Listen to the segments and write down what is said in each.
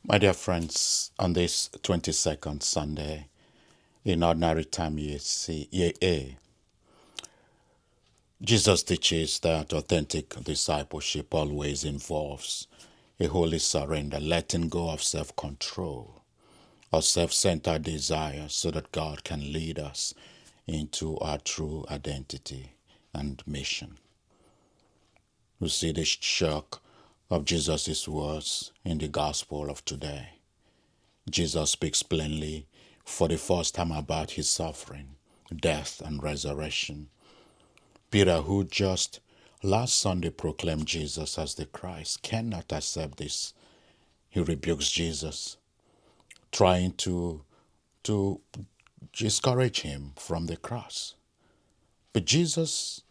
My dear friends, on this 22nd Sunday in Ordinary Time EA, Jesus teaches that authentic discipleship always involves a holy surrender, letting go of self-control or self-centered desires so that God can lead us into our true identity and mission. We see the shock of Jesus' words in the gospel of today. Jesus speaks plainly for the first time about his suffering, death, and resurrection. Peter, who just last Sunday proclaimed Jesus as the Christ, cannot accept this. He rebukes Jesus, trying to discourage him from the cross. But Jesus'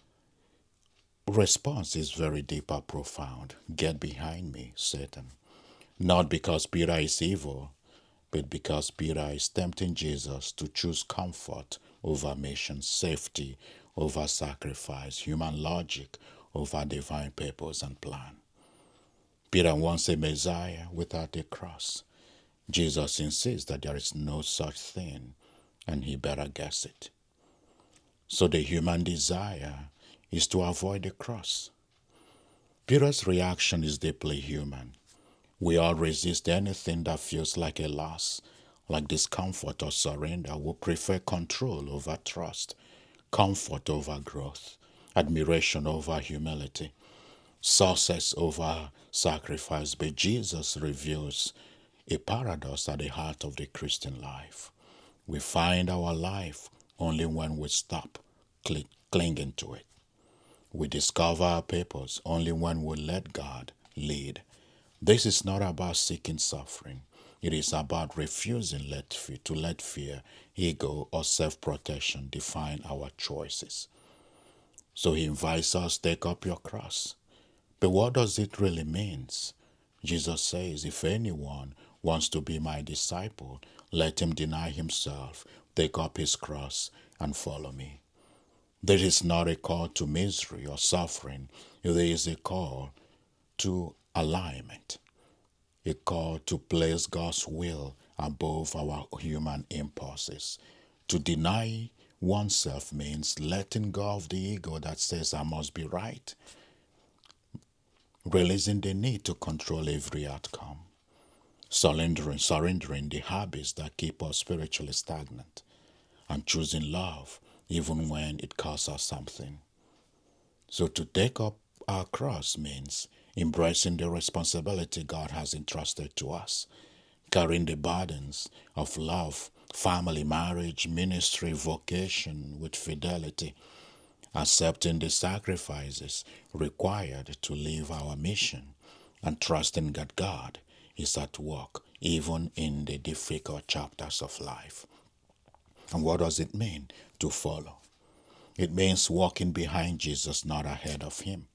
response is very deep and profound. Get behind me, Satan. Not because Peter is evil, but because Peter is tempting Jesus to choose comfort over mission, safety over sacrifice, human logic over divine purpose and plan. Peter wants a Messiah without a cross. Jesus insists that there is no such thing, and he better guess it. So the human desire is to avoid the cross. Peter's reaction is deeply human. We all resist anything that feels like a loss, like discomfort or surrender. We prefer control over trust, comfort over growth, admiration over humility, success over sacrifice. But Jesus reveals a paradox at the heart of the Christian life. We find our life only when we stop clinging to it. We discover our purpose only when we let God lead. This is not about seeking suffering. It is about refusing to let fear, ego, or self-protection define our choices. So he invites us, take up your cross. But what does it really mean? Jesus says, if anyone wants to be my disciple, let him deny himself, take up his cross, and follow me. This is not a call to misery or suffering. It is a call to alignment. A call to place God's will above our human impulses. To deny oneself means letting go of the ego that says I must be right, releasing the need to control every outcome, surrendering the habits that keep us spiritually stagnant, and choosing love even when it costs us something. So to take up our cross means embracing the responsibility God has entrusted to us, carrying the burdens of love, family, marriage, ministry, vocation with fidelity, accepting the sacrifices required to live our mission, and trusting that God is at work even in the difficult chapters of life. And what does it mean to follow? It means walking behind Jesus, not ahead of him.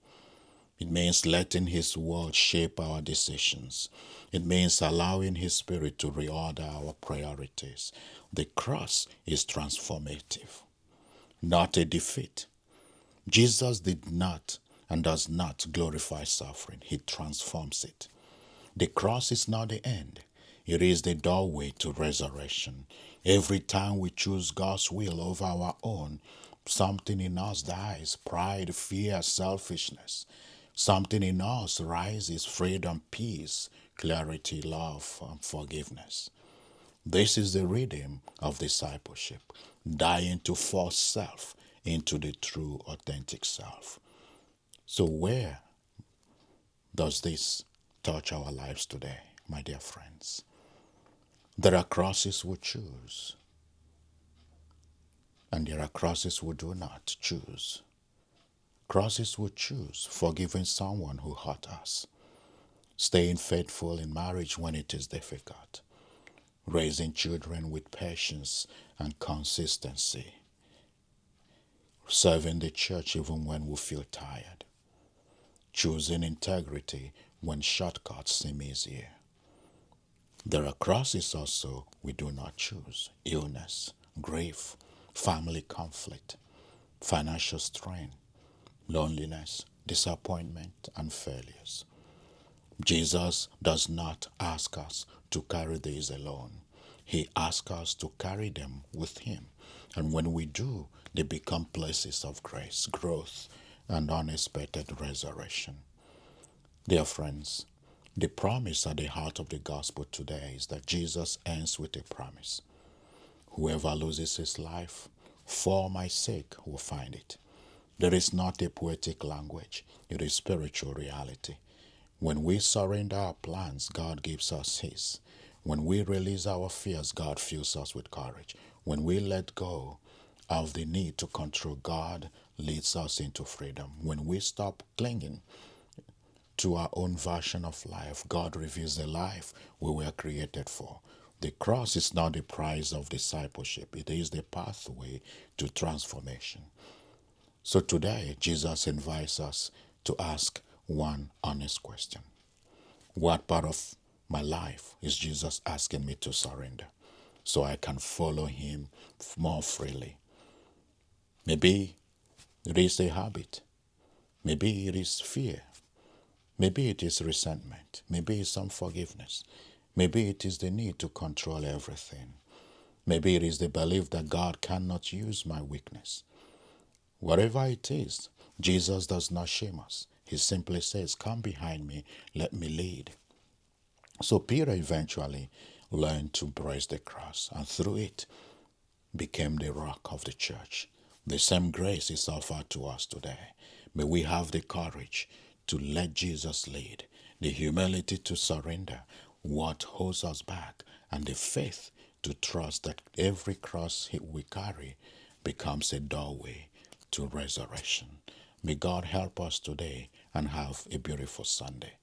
It means letting his word shape our decisions. It means allowing his spirit to reorder our priorities. The cross is transformative, not a defeat. Jesus did not and does not glorify suffering. He transforms it. The cross is not the end. It is the doorway to resurrection. Every time we choose God's will over our own, something in us dies: pride, fear, selfishness. Something in us rises: freedom, peace, clarity, love, and forgiveness. This is the rhythm of discipleship, dying to false self into the true, authentic self. So where does this touch our lives today, my dear friends? There are crosses we choose, and there are crosses we do not choose. Crosses we choose: forgiving someone who hurt us, staying faithful in marriage when it is difficult, raising children with patience and consistency, serving the church even when we feel tired, choosing integrity when shortcuts seem easier. There are crosses also we do not choose: illness, grief, family conflict, financial strain, loneliness, disappointment, and failures. Jesus does not ask us to carry these alone. He asks us to carry them with Him. And when we do, they become places of grace, growth, and unexpected resurrection. Dear friends, the promise at the heart of the gospel today is that Jesus ends with a promise. Whoever loses his life for my sake will find it. There is not a poetic language, it is spiritual reality. When we surrender our plans, God gives us His. When we release our fears, God fills us with courage. When we let go of the need to control, God leads us into freedom. When we stop clinging to our own version of life, God reveals the life we were created for. The cross is not the price of discipleship, it is the pathway to transformation. So today, Jesus invites us to ask one honest question. What part of my life is Jesus asking me to surrender so I can follow Him more freely? Maybe it is a habit. Maybe it is fear. Maybe it is resentment. Maybe it's unforgiveness. Maybe it is the need to control everything. Maybe it is the belief that God cannot use my weakness. Whatever it is, Jesus does not shame us. He simply says, "Come behind me, let me lead." So Peter eventually learned to embrace the cross, and through it became the rock of the church. The same grace is offered to us today. May we have the courage to let Jesus lead, the humility to surrender what holds us back, and the faith to trust that every cross we carry becomes a doorway to resurrection. May God help us today and have a beautiful Sunday.